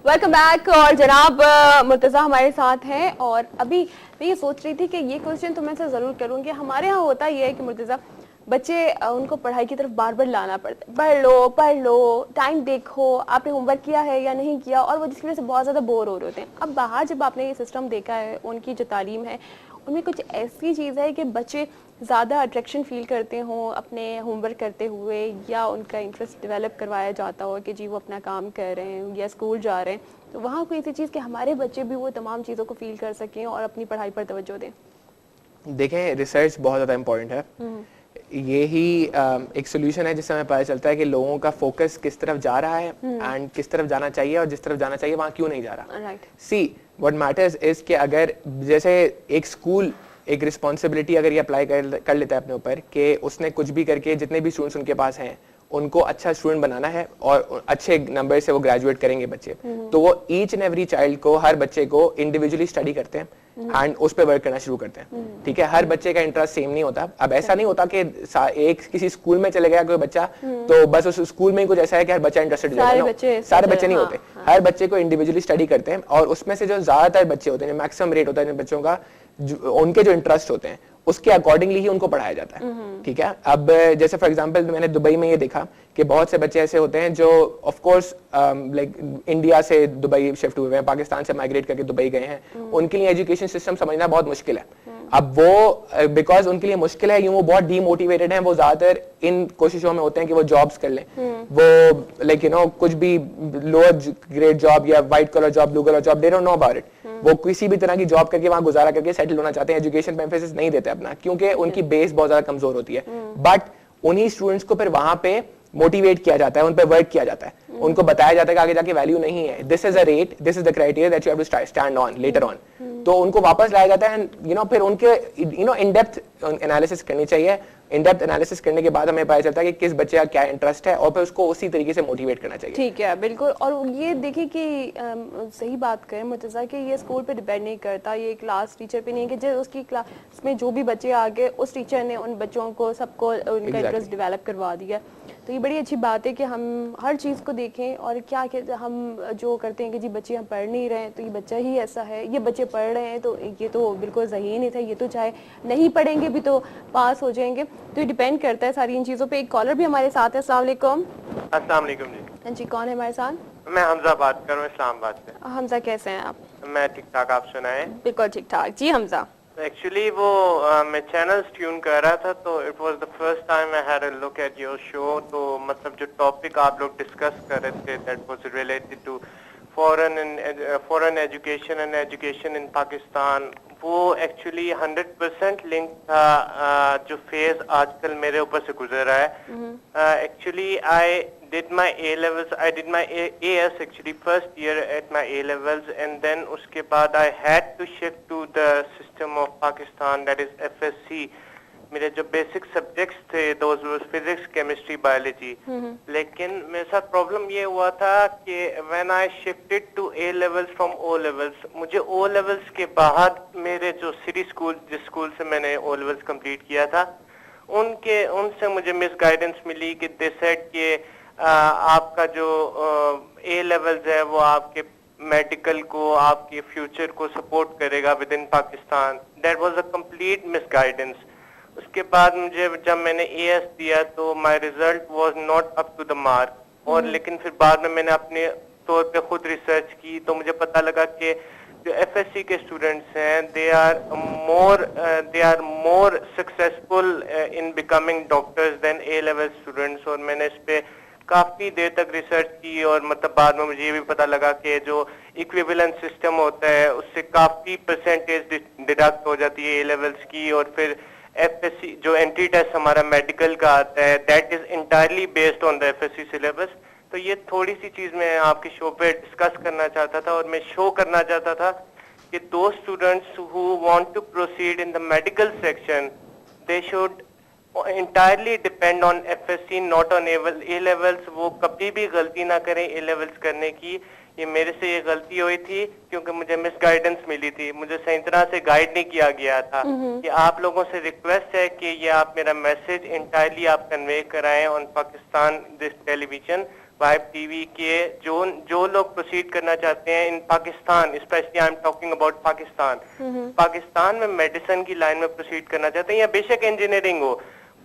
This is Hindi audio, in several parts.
Welcome back. और जनाब मुर्तज़ा हमारे साथ हैं। और अभी मैं ये सोच रही थी कि ये क्वेश्चन तो मैं से ज़रूर करूँगी। हमारे यहाँ होता ये है कि मुर्तज़ा बच्चे उनको पढ़ाई की तरफ बार बार लाना पड़ता है, पढ़ लो, टाइम देखो, आपने होमवर्क किया है या नहीं किया, और वो जिसकी वजह से बहुत ज़्यादा बोर हो रहे होते हैं। अब बाहर जब आपने ये सिस्टम देखा है, उनकी जो तालीम है उनमें कुछ ऐसी चीज़ है कि बच्चे ज़्यादा अट्रैक्शन फील करते हों अपने होमवर्क करते हुए, या उनका इंटरेस्ट डेवलप करवाया जाता हो कि जी वो अपना काम कर रहे हैं या स्कूल जा रहे हैं, तो वहाँ कोई ऐसी चीज़ कि हमारे बच्चे भी वो तमाम चीज़ों को फील कर सकें और अपनी पढ़ाई पर तवज्जो दें। देखें, रिसर्च बहुत ज़्यादा इम्पोर्टेंट है। ये ही एक सोल्यूशन है जिससे हमें पता चलता है कि लोगों का फोकस किस तरफ जा रहा है एंड किस तरफ जाना चाहिए, और जिस तरफ जाना चाहिए वहाँ क्यों नहीं जा रहा। सी व्हाट मैटर्स इज कि अगर जैसे एक स्कूल एक रिस्पॉन्सिबिलिटी अगर ये अप्लाई कर लेता है अपने ऊपर कि उसने कुछ भी करके जितने भी स्टूडेंट्स उनके पास हैं उनको अच्छा स्टूडेंट बनाना है और अच्छे नंबर से वो ग्रेजुएट करेंगे बच्चे, तो वो ईच एंड एवरी चाइल्ड को, हर बच्चे को इंडिविजुअली स्टडी करते हैं एंड उस पर वर्क करना शुरू करते हैं। ठीक है, हर बच्चे का इंटरेस्ट सेम नहीं होता। अब ऐसा नहीं होता कि एक किसी स्कूल में चले गया कोई बच्चा तो बस उस स्कूल में ही कुछ ऐसा है कि हर बच्चा इंटरेस्टेड है। सारे बच्चे नहीं होते। हर बच्चे को इंडिविजुअली स्टडी करते हैं और उसमें से जो ज्यादातर बच्चे होते हैं, मैक्सिमम रेट होता है जिन बच्चों का, उनके जो इंटरेस्ट होते हैं उसके अकॉर्डिंगली ही उनको पढ़ाया जाता है। ठीक है, अब जैसे फॉर एग्जांपल मैंने दुबई में ये देखा कि बहुत से बच्चे ऐसे होते हैं जो ऑफ कोर्स लाइक इंडिया से दुबई शिफ्ट हुए हैं, पाकिस्तान से माइग्रेट करके दुबई गए हैं, उनके लिए एजुकेशन सिस्टम समझना बहुत मुश्किल है। अब वो बिकॉज उनके लिए मुश्किल है, यूं वो बहुत डीमोटिवेटेड हैं, वो ज्यादातर इन कोशिशों में होते हैं कि वो जॉब्स कर लें, वो लाइक यू नो कुछ भी लोअर ग्रेड जॉब या white collar job, blue collar job, they don't know about it. वो किसी भी तरह की जॉब करके वहां गुजारा करके सेटल होना चाहते हैं, एजुकेशन पे एम्फेसिस नहीं देते अपना, क्योंकि उनकी बेस बहुत ज्यादा कमजोर होती है। बट उन्हीं स्टूडेंट्स को फिर वहां पे मोटिवेट किया जाता है, उन पे वर्क किया जाता है, उनको बताया जाता है कि आगे जाके वैल्यू नहीं है, this is a rate, this is the criteria that you have to stand on later on. तो उनको वापस लाया जाता है एंड फिर उनके इन डेप्थ एनालिसिस करनी चाहिए। इन डेप्थ एनालिसिस करने के बाद हमें पता चलता है कि किस बच्चे का क्या इंटरेस्ट है और फिर उसको उसी तरीके से मोटिवेट करना चाहिए। ठीक है, बिल्कुल। और ये देखिए कि सही बात करें मुर्तज़ा कि ये स्कूल पे डिपेंड नहीं करता, ये क्लास टीचर पे नहीं है कि जो उसकी क्लास में जो भी बच्चे आ गए उस टीचर ने उन बच्चों को सबको उनका इंटरेस्ट डेवलप करवा दिया। तो ये बड़ी अच्छी बात है कि हम हर चीज़ को देखें और क्या कहते हम जो करते हैं कि जी बच्चे हम पढ़ नहीं रहे हैं तो ये बच्चा ही ऐसा है, ये बच्चे पढ़ रहे हैं तो ये तो बिल्कुल सही नहीं था, ये तो चाहे नहीं पढ़ेंगे भी तो पास हो जाएंगे। तो ये डिपेंड करता है सारी इन चीज़ों पे। एक कॉलर भी हमारे साथ है। अस्सलाम वालेकुम। अस्सलाम वालेकुम जी। जी, कौन है हमारे साथ? मैं हमजा बात कर रहा हूँ इस्लामाबाद से। हमजा, कैसे हैं आप? मैं ठीक ठाक, आप सुनाएं? बिल्कुल ठीक ठाक जी। हमजा, एक्चुअली वो मैं चैनल ट्यून कर रहा था तो it was the first time I had a look at your show. तो मतलब जो टॉपिक आप लोग डिस्कस कर रहे थे that was related to foreign education and education in Pakistan, वो एक्चुअली 100% लिंक था जो फेज आजकल मेरे ऊपर से गुजर रहा है। Actually I did my A levels, I did my AS actually first year at my A levels, and then उसके बाद I had to shift to the system of Pakistan, that is FSC. मेरे जो बेसिक सब्जेक्ट्स थे those were physics, chemistry, biology. लेकिन मेरे साथ प्रॉब्लम ये हुआ था कि when I shifted to A levels from O levels, मुझे O levels के बाद मेरे जो सिटी स्कूल, जिस स्कूल से मैंने O levels कंप्लीट किया था, उनसे मुझे मिस गाइडेंस मिली कि they said कि आपका जो ए लेवल्स है वो आपके मेडिकल को, आपके फ्यूचर को सपोर्ट करेगा within Pakistan. That was a complete misguidance. उसके बाद मुझे जब मैंने एएस दिया तो my result was not up to the mark, और लेकिन फिर बाद में मैंने अपने तौर पे खुद रिसर्च की तो मुझे पता लगा कि जो एफएससी के स्टूडेंट्स हैं they are more successful in becoming doctors than A level students. और मैंने इस पे काफी देर तक रिसर्च की और मतलब बाद में मुझे ये भी पता लगा कि जो इक्विवेलेंट सिस्टम होता है उससे काफी परसेंटेज डिडक्ट हो जाती है ए लेवल्स की, और फिर एफएससी जो एंट्री टेस्ट हमारा मेडिकल का आता है that is entirely based on the FSc syllabus. तो ये थोड़ी सी चीज मैं आपके शो पे डिस्कस करना चाहता था और मैं शो करना चाहता था कि दो students who want to proceed in the medical section they should entirely depend on FSC, not on A levels। वो कभी भी गलती ना करें A levels करने की। ये मेरे से ये गलती हुई थी क्योंकि मुझे मिस गाइडेंस मिली थी, मुझे सही तरह से गाइड नहीं किया गया था। कि आप लोगों से रिक्वेस्ट है कि ये आप मेरा मैसेज इंटायरली आप कन्वे कराएं on Pakistan this television Vibe TV के जो लोग प्रोसीड करना चाहते हैं in Pakistan, specially I am talking about Pakistan, Pakistan में मेडिसिन की लाइन में प्रोसीड करना चाहते हैं या बेशक इंजीनियरिंग हो,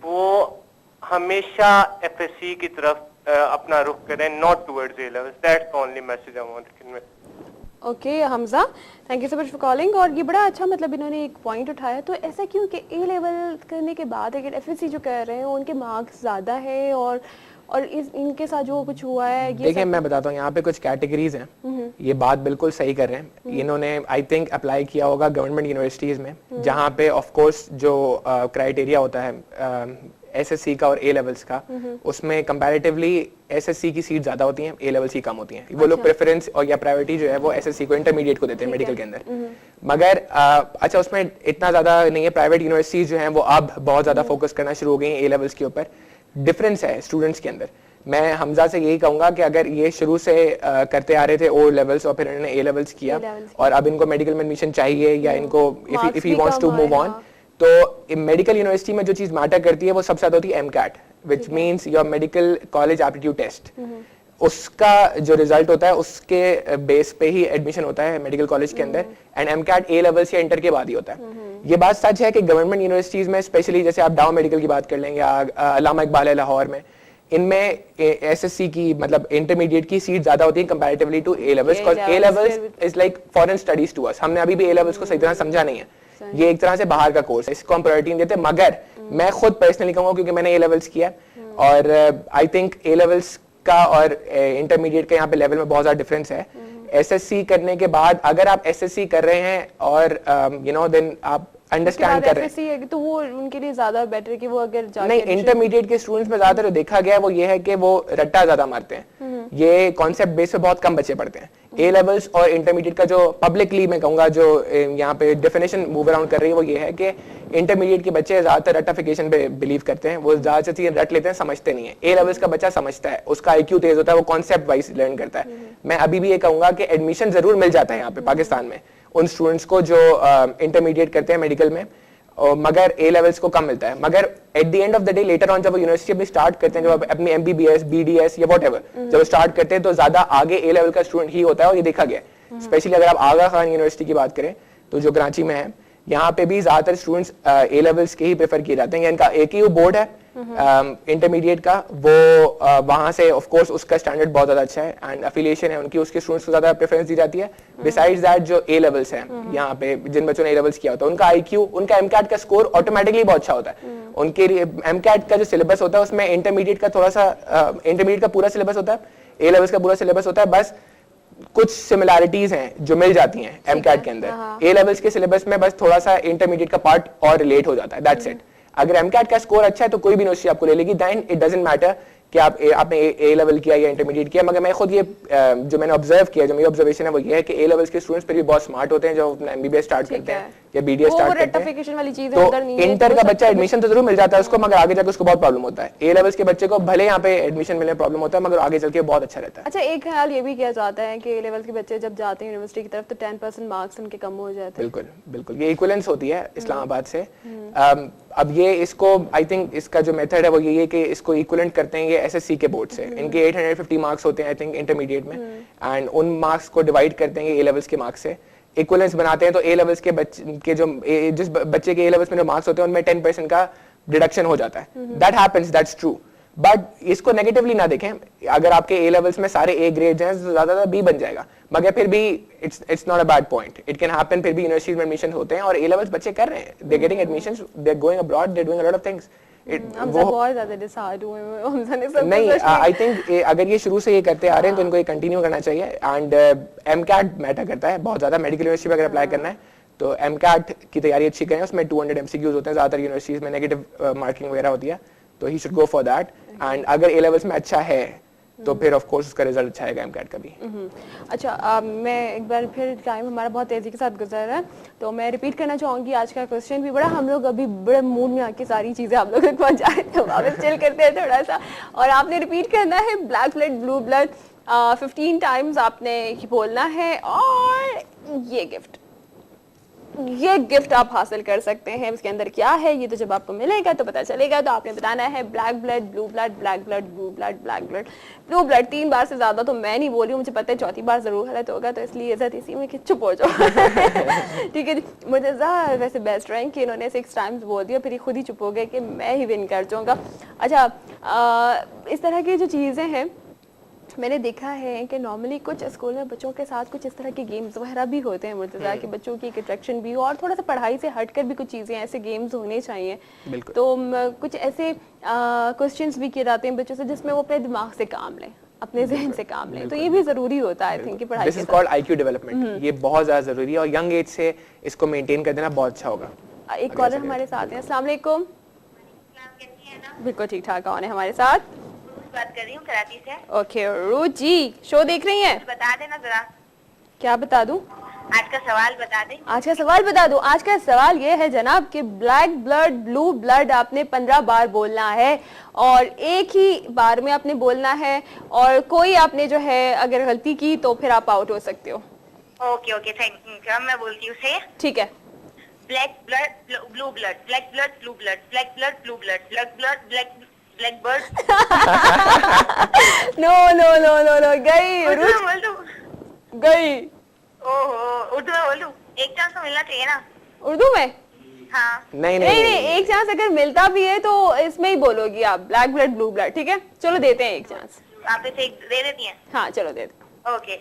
वो हमेशा एफएससी की तरफ अपना रुख करें, not towards A levels. That's the only message I want to convey. Okay Hamza, thank you so much for calling. और ये बड़ा अच्छा मतलब इन्होंने एक पॉइंट उठाया, तो ऐसा क्यों कि ए लेवल करने के बाद अगर एफएससी जो कर रहे हैं उनके मार्क्स ज़्यादा है और इनके साथ जो कुछ हुआ है ये देखिए मैं बताता हूँ, यहाँ पे कुछ कैटेगरीज हैं, ये बात बिल्कुल सही कर रहे हैं। इन्होंने आई थिंक अप्लाई किया होगा गवर्नमेंट यूनिवर्सिटीज में, जहाँ पे ऑफ कोर्स जो क्राइटेरिया होता है एसएससी का और ए लेवल्स का, उसमें कंपैरेटिवली एसएससी की सीट ज्यादा होती हैं, ए लेवल्स की कम होती हैं। वो लोग प्रेफरेंस और या प्रायोरिटी जो है वो एसएससी को, इंटरमीडिएट को देते हैं मेडिकल के अंदर। मगर अच्छा उसमें इतना ज्यादा नहीं है। प्राइवेट यूनिवर्सिटीज जो हैं वो अब बहुत ज्यादा फोकस करना शुरू हो गई हैं ए लेवल्स के ऊपर। डिफरेंस है स्टूडेंट्स के अंदर। मैं हमजा से यही कहूंगा कि अगर ये शुरू से करते आ रहे थे ओ लेवल्स और फिर इन्होंने ए लेवल्स किया और अब इनको मेडिकल में एडमिशन चाहिए या इनको if he wants to move on, तो मेडिकल यूनिवर्सिटी में जो चीज मैटर करती है वो सबसे ज्यादा होती है MCAT, which means your medical college aptitude test. उसका जो रिजल्ट होता है उसके बेस पे ही एडमिशन होता है मेडिकल कॉलेज के अंदर, एंड एमकैट ए लेवल से इंटर के बाद ही होता है। ये बात सच है कि गवर्नमेंट यूनिवर्सिटीज में स्पेशली जैसे आप डाउ मेडिकल की बात कर लेंगे या अल्लामा इकबाल है लाहौर में, इनमें एसएससी की मतलब इंटरमीडिएट की सीट ज्यादा होती है comparatively to A levels, because A levels is like foreign studies to us. हमने अभी भी ए लेवल्स को सही तरह समझा नहीं है, ये एक तरह से बाहर का कोर्स है, इसको हम प्रायोरिटी नहीं देते। मगर मैं खुद पर्सनली कहूंगा क्योंकि मैंने ए लेवल्स किया और आई थिंक ए लेवल्स का और इंटरमीडिएट का यहाँ पे लेवल में बहुत ज्यादा डिफरेंस है। एसएससी करने के बाद अगर आप एसएससी कर रहे हैं और यू नो देन आप अंडरस्टैंड कर रहे हैं तो वो उनके लिए ज्यादा बेटर है कि वो अगर नहीं, इंटरमीडिएट के स्टूडेंट्स में ज्यादातर देखा गया वो ये है कि वो रट्टा ज्यादा मारते हैं। ये कॉन्सेप्ट बेस पे बहुत कम बच्चे पढ़ते हैं। ए लेवल्स और इंटरमीडिएट का जो पब्लिकली मैं कहूंगा जो यहाँ पे डेफिनेशन मूव अराउंड कर रही है वो ये है कि इंटरमीडिएट के बच्चे ज्यादातर रट्टाफिकेशन पे बिलीव करते हैं, वो ज्यादा चीजें रट लेते हैं, समझते नहीं है। ए लेवल्स का बच्चा समझता है, उसका आईक्यू तेज होता है, वो कॉन्सेप्ट वाइज लर्न करता है। मैं अभी भी ये कहूंगा कि एडमिशन जरूर मिल जाता है यहाँ पे पाकिस्तान में उन स्टूडेंट्स को जो इंटरमीडिएट करते हैं मेडिकल में, मगर ए लेवल्स को कम मिलता है। मगर at the end of the day later on जब वो यूनिवर्सिटी अपनी स्टार्ट करते हैं, जब अपनी एमबीबीएस बीडीएस या व्हाटएवर जब स्टार्ट करते हैं, तो ज्यादा आगे ए लेवल का स्टूडेंट ही होता है और ये देखा गया। स्पेशली अगर आप आगा खान यूनिवर्सिटी की बात करें तो जो कराची में है, यहाँ पे भी ज्यादातर स्टूडेंट्स ए लेवल्स के ही प्रेफर किए जाते हैं। इनका एक ही बोर्ड है इंटरमीडिएट का, वो वहां से ऑफ कोर्स उसका स्टैंडर्ड बहुत ज्यादा अच्छा है एंड अफिलिएशन है उनकी, उसके स्टूडेंट्स को ज्यादा प्रेफरेंस दी जाती है। बिसाइड्स दैट जो ए लेवल्स हैं यहाँ पे जिन बच्चों ने ए लेवल्स किया होता है, उनका आईक्यू, उनका एमकैट का स्कोर ऑटोमेटिकली बहुत अच्छा होता है। उनके एमकैट का जो सिलेबस होता है उसमें इंटरमीडिएट का थोड़ा सा इंटरमीडिएट का पूरा सिलेबस होता है, ए लेवल्स का पूरा सिलेबस होता है, बस कुछ सिमिलैरिटीज हैं जो मिल जाती हैं एमकैट के अंदर। ए लेवल्स के सिलेबस में बस थोड़ा सा इंटरमीडिएट का पार्ट और रिलेट हो जाता है, दैट्स इट। अगर एमकैट का स्कोर अच्छा है तो कोई भी यूनिवर्सिटी आपको ले लेगी, देन इट डजंट मैटर कि आपने ए लेवल किया या इंटरमीडिएट किया। मगर मैं खुद ये जो मैंने ऑब्जर्व किया, जो मेरी ऑब्जर्वेशन है वो ये है कि ए लेवल्स के स्टूडेंट्स फिर भी बहुत स्मार्ट होते हैं जो अपना एमबीबीएस स्टार्ट करते हैं या बीडीएस स्टार्ट करते हैं, तो इंटर का बच्चा एडमिशन तो जरूर मिल जाता है उसको, मगर आगे जाकर उसको बहुत प्रॉब्लम होता है। ए लेवल्स के बच्चे को भले यहाँ पे एडमिशन मिलने प्रॉब्लम होता है, मगर आगे चल के बहुत अच्छा रहता है। अच्छा, एक ख्याल ये भी किया जाता है कि ए लेवल के बच्चे जब जाते हैं यूनिवर्सिटी की तरफ तो 10% मार्क्स उनके कम हो जाते हैं। बिल्कुल बिल्कुल, ये इक्विवेलेंस होती है इस्लामाबाद से। अब ये इसको आई थिंक इसका जो मेथड है वो ये है कि इसको इक्विवेलेंट करते हैं ये एसएससी के बोर्ड से। इनके 850 मार्क्स होते हैं आई थिंक इंटरमीडिएट में, एंड उन मार्क्स को डिवाइड करते हैं ए लेवल्स के मार्क्स से, इक्विवेलेंस बनाते हैं। तो ए लेवल्स के बच्चे के जो जिस बच्चे के ए लेवल्स में जो मार्क्स होते हैं उनमें 10% का डिडक्शन हो जाता है। That happens, that's true, but इसको नेगेटिवली ना देखें। अगर आपके ए लेवल्स में सारे ए ग्रेड्स हैं तो ज्यादा बी बन जाएगा, मगर फिर भी it's not a bad point, it can happen. फिर भी यूनिवर्सिटी में एडमिशन होते हैं और ए लेवल्स बच्चे कर रहे हैं, they getting admissions, they are going abroad, they are doing a lot of things. बहुत ज्यादा डिसाइड हुए हमजा ने सब नहीं, आई थिंक अगर ये शुरू से ये करते आ रहे हैं तो इनको ये कंटिन्यू करना चाहिए। एंड एमकैट मैटर करता है बहुत ज्यादा, मेडिकल यूनिवर्सिटी में अगर अप्लाई करना है तो एमकैट की तैयारी अच्छी करें, उसमें 200 एमसीक्यूज होते हैं, ज्यादातर यूनिवर्सिटीज में नेगेटिव मार्किंग वगैरह होती है, तो he should go for that. And अगर ए लेवल्स में अच्छा है तो फिर ऑफ कोर्स उसका रिजल्ट अच्छा आएगा एमकैट का भी। अच्छा, मैं एक बार फिर, टाइम हमारा बहुत तेजी के साथ गुजर रहा है तो मैं रिपीट करना चाहूंगी आज का क्वेश्चन भी। बड़ा हम लोग अभी बड़े मूड में आके सारी चीजें आप लोग तक पहुंचाए, तो वापस चिल करते हैं थोड़ा सा, और आपने रिपीट करना है black blood blue blood 15 times आपने बोलना है, और ये गिफ्ट ये गिफ्ट आप हासिल कर सकते हैं। इसके अंदर क्या है ये तो जब आपको मिलेगा तो पता चलेगा। तो आपने बताना है black blood, blue blood, black blood, blue blood, black blood, blue blood. 3 बार से ज्यादा तो मैं नहीं बोल रही हूँ, मुझे पता है चौथी बार जरूर गलत होगा, तो इसलिए इज्जत इसी में कि चुप हो जाओ। ठीक है जी। मुर्तज़ा वैसे बेस्ट रैंक कि इन्होंने 6 टाइम्स बोल दिया, फिर ये खुद ही चुप हो गए कि मैं ही विन कर जाऊंगा। अच्छा, इस तरह की जो चीजें हैं मैंने देखा है कि नॉर्मली कुछ स्कूल में बच्चों के साथ कुछ इस तरह के गेम्स वगैरह भी होते हैं मुर्तज़ा, कि बच्चों की एक अट्रैक्शन भी हो और थोड़ा सा पढ़ाई से हटकर भी कुछ चीज़ें ऐसे गेम्स होने चाहिए। तो कुछ ऐसे क्वेश्चंस भी किए जाते हैं बच्चों से जिसमें वो अपने दिमाग से काम लें, अपने जहन से काम लें, तो ये भी जरूरी होता है आई थिंक कि पढ़ाई this is called IQ development. ये बहुत ज्यादा जरूरी है और यंग एज से इसको मेंटेन कर देना बहुत अच्छा होगा। एक कॉलर हमारे साथ हैं। अस्सलाम वालेकुम। बिल्कुल ठीक ठाक। कौन है हमारे साथ? बात कर रही हूँ कराची से। ओके रू जी, शो देख रही हैं? बता देना जरा। क्या बता दूं? आज का सवाल बता दें। आज का सवाल बता दूं? आज का सवाल ये है जनाब कि ब्लैक ब्लड, ब्लू ब्लड आपने 15 बार बोलना है और एक ही बार में आपने बोलना है, और कोई आपने जो है अगर गलती की तो फिर आप आउट हो सकते हो। Okay okay thank you. मैं बोलती हूँ से ठीक है। Black blood, blue blood, black blood, blue blood, black blood, blue blood, black blood, black bird. No no no no no, गई उर्दू में बोल दूँ? गई। ओहो, उर्दू में बोल दूँ? एक चांस तो मिलना चाहिए ना। उर्दू में? हाँ। नहीं एक चांस अगर मिलता भी है तो इसमें ही बोलोगी आप, ब्लैक ब्लड ब्लू ब्लड। ठीक है, चलो देते हैं एक चांस। आप इसे एक दे देती हैं? हाँ चलो दे दो। Okay.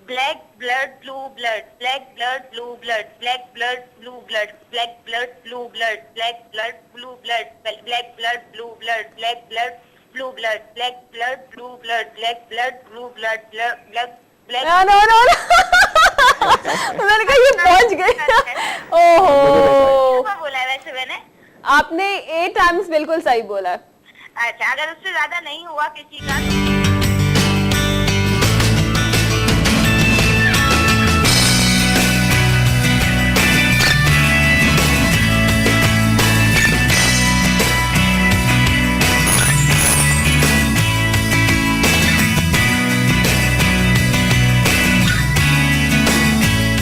Black blood, blue blood, black blood, blue blood, black blood, blue blood, black blood, blue blood, black blood, blue blood, black blood, blue blood, black blood, blue blood, black blood, blue blood, black blood, blue blood, black black. No no मैंने कहा ये पहुंच गए। ओहो, बोला है वैसे मैंने। आपने 8 टाइम्स बिल्कुल सही बोला। अच्छा, अगर उससे ज्यादा नहीं हुआ किसी का